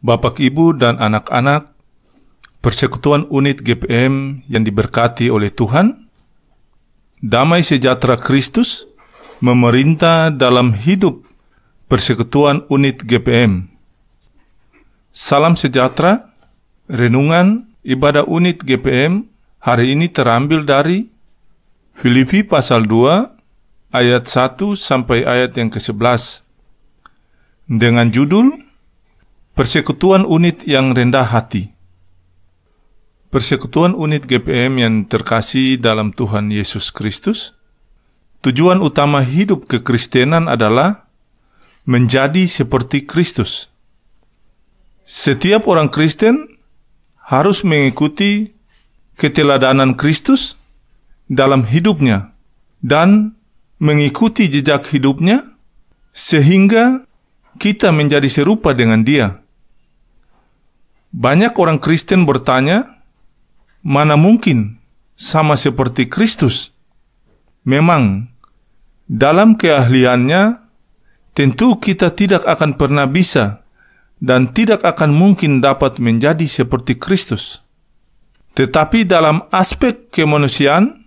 Bapak, Ibu, dan anak-anak Persekutuan Unit GPM yang diberkati oleh Tuhan, damai sejahtera Kristus memerintah dalam hidup Persekutuan Unit GPM. Salam sejahtera. Renungan ibadah unit GPM hari ini terambil dari Filipi pasal 2 ayat 1 sampai ayat yang ke-11 dengan judul Persekutuan Unit yang Rendah Hati. Persekutuan Unit GPM yang terkasih dalam Tuhan Yesus Kristus, tujuan utama hidup kekristenan adalah menjadi seperti Kristus. Setiap orang Kristen harus mengikuti keteladanan Kristus dalam hidupnya dan mengikuti jejak hidupnya sehingga kita menjadi serupa dengan Dia. Banyak orang Kristen bertanya, mana mungkin sama seperti Kristus? Memang, dalam keahliannya, tentu kita tidak akan pernah bisa dan tidak akan mungkin dapat menjadi seperti Kristus. Tetapi dalam aspek kemanusiaan,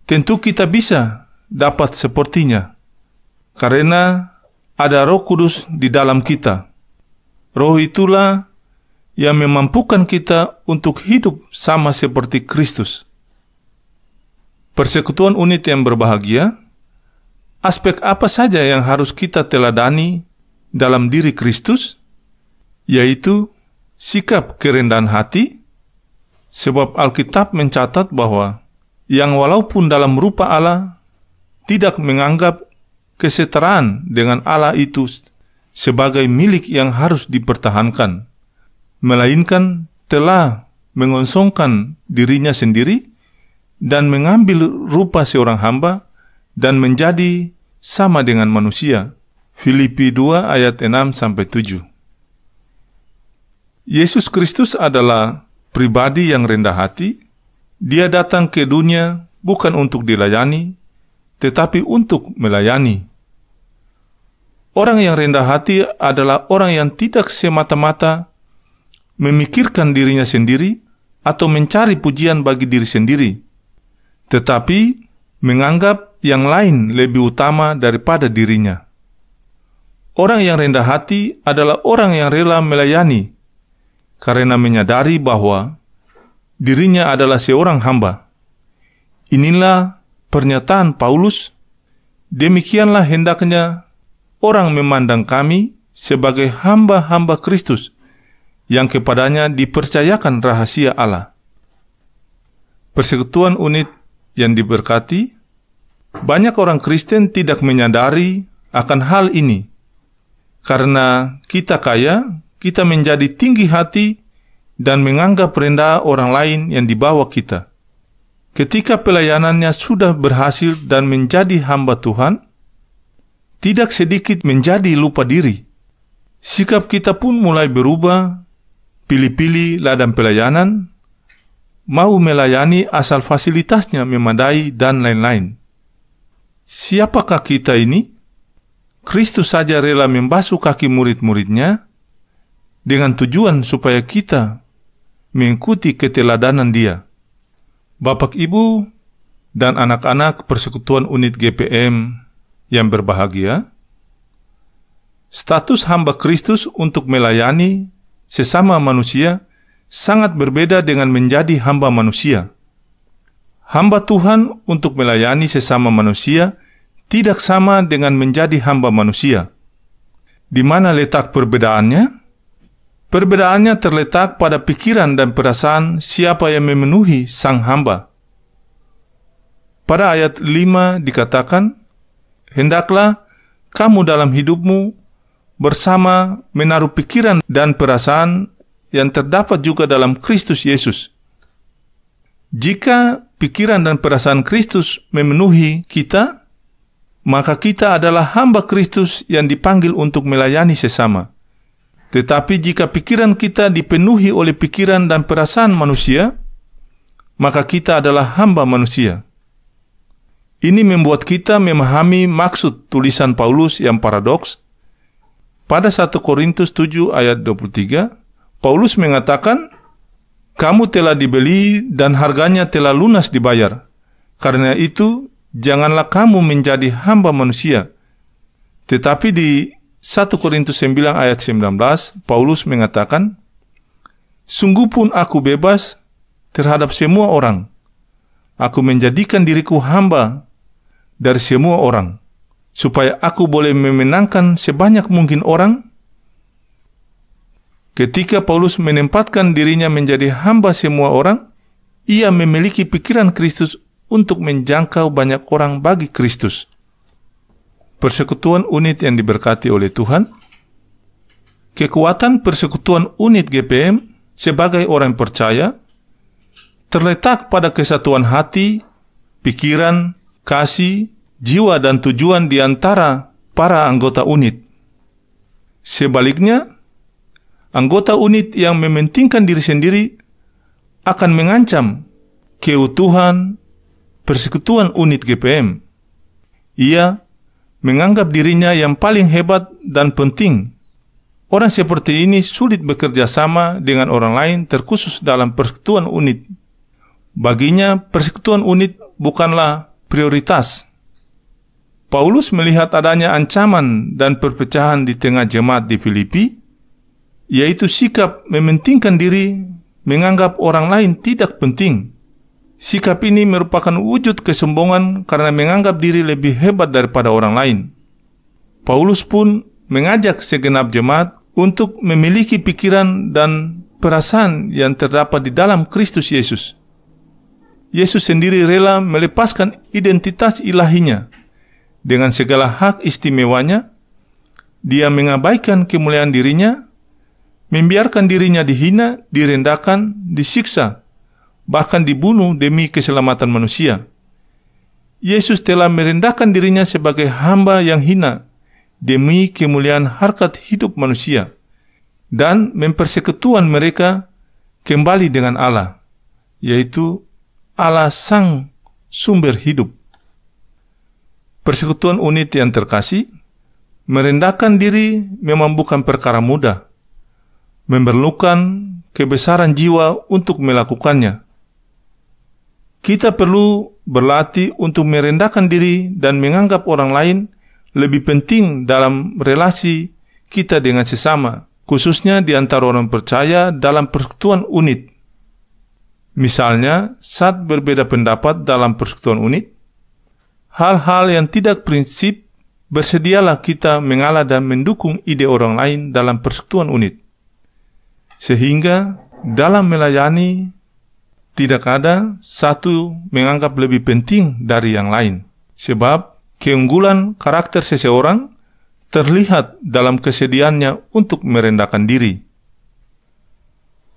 tentu kita bisa dapat sepertinya, karena ada Roh Kudus di dalam kita. Roh itulah yang memampukan kita untuk hidup sama seperti Kristus. Persekutuan unit yang berbahagia, aspek apa saja yang harus kita teladani dalam diri Kristus? Yaitu sikap kerendahan hati, sebab Alkitab mencatat bahwa yang walaupun dalam rupa Allah tidak menganggap kesetaraan dengan Allah itu sebagai milik yang harus dipertahankan, melainkan telah mengosongkan dirinya sendiri dan mengambil rupa seorang hamba dan menjadi sama dengan manusia. Filipi 2 ayat 6-7. Yesus Kristus adalah pribadi yang rendah hati. Dia datang ke dunia bukan untuk dilayani, tetapi untuk melayani. Orang yang rendah hati adalah orang yang tidak semata-mata memikirkan dirinya sendiri atau mencari pujian bagi diri sendiri, tetapi menganggap yang lain lebih utama daripada dirinya. Orang yang rendah hati adalah orang yang rela melayani karena menyadari bahwa dirinya adalah seorang hamba. Inilah pernyataan Paulus, demikianlah hendaknya orang memandang kami sebagai hamba-hamba Kristus yang kepadanya dipercayakan rahasia Allah. Persekutuan unit yang diberkati, banyak orang Kristen tidak menyadari akan hal ini. Karena kita kaya, kita menjadi tinggi hati dan menganggap rendah orang lain yang di bawah kita. Ketika pelayanannya sudah berhasil dan menjadi hamba Tuhan, tidak sedikit menjadi lupa diri. Sikap kita pun mulai berubah, pilih-pilih ladang pelayanan, mau melayani asal fasilitasnya memadai dan lain-lain. Siapakah kita ini? Kristus saja rela membasuh kaki murid-muridnya dengan tujuan supaya kita mengikuti keteladanan Dia. Bapak, Ibu, dan anak-anak Persekutuan Unit GPM yang berbahagia, status hamba Kristus untuk melayani sesama manusia sangat berbeda dengan menjadi hamba manusia. Hamba Tuhan untuk melayani sesama manusia tidak sama dengan menjadi hamba manusia. Di mana letak perbedaannya? Perbedaannya terletak pada pikiran dan perasaan siapa yang memenuhi sang hamba. Pada ayat 5 dikatakan, hendaklah kamu dalam hidupmu bersama menaruh pikiran dan perasaan yang terdapat juga dalam Kristus Yesus. Jika pikiran dan perasaan Kristus memenuhi kita, maka kita adalah hamba Kristus yang dipanggil untuk melayani sesama. Tetapi jika pikiran kita dipenuhi oleh pikiran dan perasaan manusia, maka kita adalah hamba manusia. Ini membuat kita memahami maksud tulisan Paulus yang paradoks, pada 1 Korintus 7 ayat 23, Paulus mengatakan, kamu telah dibeli dan harganya telah lunas dibayar. Karena itu, janganlah kamu menjadi hamba manusia. Tetapi di 1 Korintus 9 ayat 19, Paulus mengatakan, sungguh pun aku bebas terhadap semua orang. Aku menjadikan diriku hamba dari semua orang, supaya aku boleh memenangkan sebanyak mungkin orang. Ketika Paulus menempatkan dirinya menjadi hamba semua orang, ia memiliki pikiran Kristus untuk menjangkau banyak orang bagi Kristus. Persekutuan unit yang diberkati oleh Tuhan. Kekuatan persekutuan unit GPM sebagai orang percaya terletak pada kesatuan hati, pikiran, kasih, jiwa dan tujuan di antara para anggota unit. Sebaliknya, anggota unit yang mementingkan diri sendiri akan mengancam keutuhan persekutuan unit GPM. Ia menganggap dirinya yang paling hebat dan penting. Orang seperti ini sulit bekerja sama dengan orang lain, terkhusus dalam persekutuan unit. Baginya, persekutuan unit bukanlah prioritas. Paulus melihat adanya ancaman dan perpecahan di tengah jemaat di Filipi, yaitu sikap mementingkan diri, menganggap orang lain tidak penting. Sikap ini merupakan wujud kesombongan karena menganggap diri lebih hebat daripada orang lain. Paulus pun mengajak segenap jemaat untuk memiliki pikiran dan perasaan yang terdapat di dalam Kristus Yesus. Yesus sendiri rela melepaskan identitas ilahinya. Dengan segala hak istimewanya, dia mengabaikan kemuliaan dirinya, membiarkan dirinya dihina, direndahkan, disiksa, bahkan dibunuh demi keselamatan manusia. Yesus telah merendahkan dirinya sebagai hamba yang hina demi kemuliaan harkat hidup manusia dan mempersekutuan mereka kembali dengan Allah, yaitu Allah Sang Sumber Hidup. Persekutuan unit yang terkasih, merendahkan diri memang bukan perkara mudah, memerlukan kebesaran jiwa untuk melakukannya. Kita perlu berlatih untuk merendahkan diri dan menganggap orang lain lebih penting dalam relasi kita dengan sesama, khususnya di antara orang percaya dalam persekutuan unit. Misalnya, saat berbeda pendapat dalam persekutuan unit, hal-hal yang tidak prinsip, bersedialah kita mengalah dan mendukung ide orang lain dalam persekutuan unit. Sehingga dalam melayani, tidak ada satu menganggap lebih penting dari yang lain. Sebab keunggulan karakter seseorang terlihat dalam kesediaannya untuk merendahkan diri.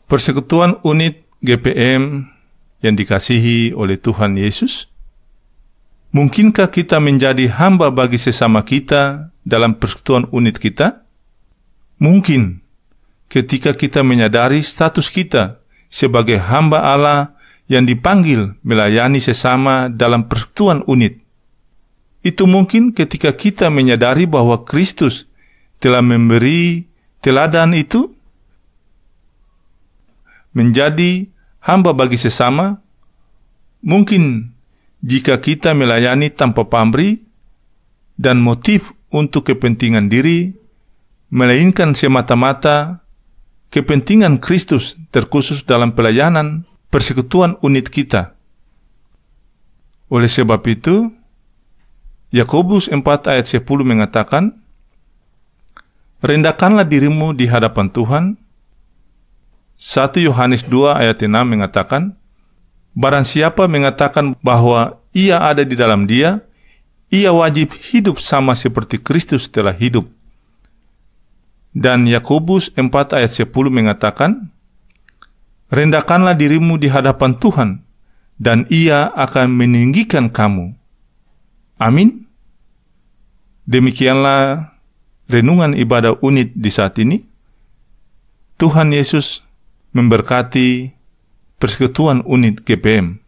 Persekutuan unit GPM yang dikasihi oleh Tuhan Yesus, mungkinkah kita menjadi hamba bagi sesama kita dalam persekutuan unit kita? Mungkin, ketika kita menyadari status kita sebagai hamba Allah yang dipanggil melayani sesama dalam persekutuan unit. Itu mungkin ketika kita menyadari bahwa Kristus telah memberi teladan itu, menjadi hamba bagi sesama. Mungkin jika kita melayani tanpa pamrih dan motif untuk kepentingan diri, melainkan semata-mata kepentingan Kristus terkhusus dalam pelayanan persekutuan unit kita. Oleh sebab itu, Yakobus 4 ayat 10 mengatakan, rendahkanlah dirimu di hadapan Tuhan. 1 Yohanes 2 ayat 6 mengatakan, barang siapa mengatakan bahwa ia ada di dalam Dia, ia wajib hidup sama seperti Kristus telah hidup. Dan Yakobus 4 ayat 10 mengatakan, rendahkanlah dirimu di hadapan Tuhan, dan Ia akan meninggikan kamu. Amin. Demikianlah renungan ibadah unit di saat ini. Tuhan Yesus memberkati persekutuan unit GPM.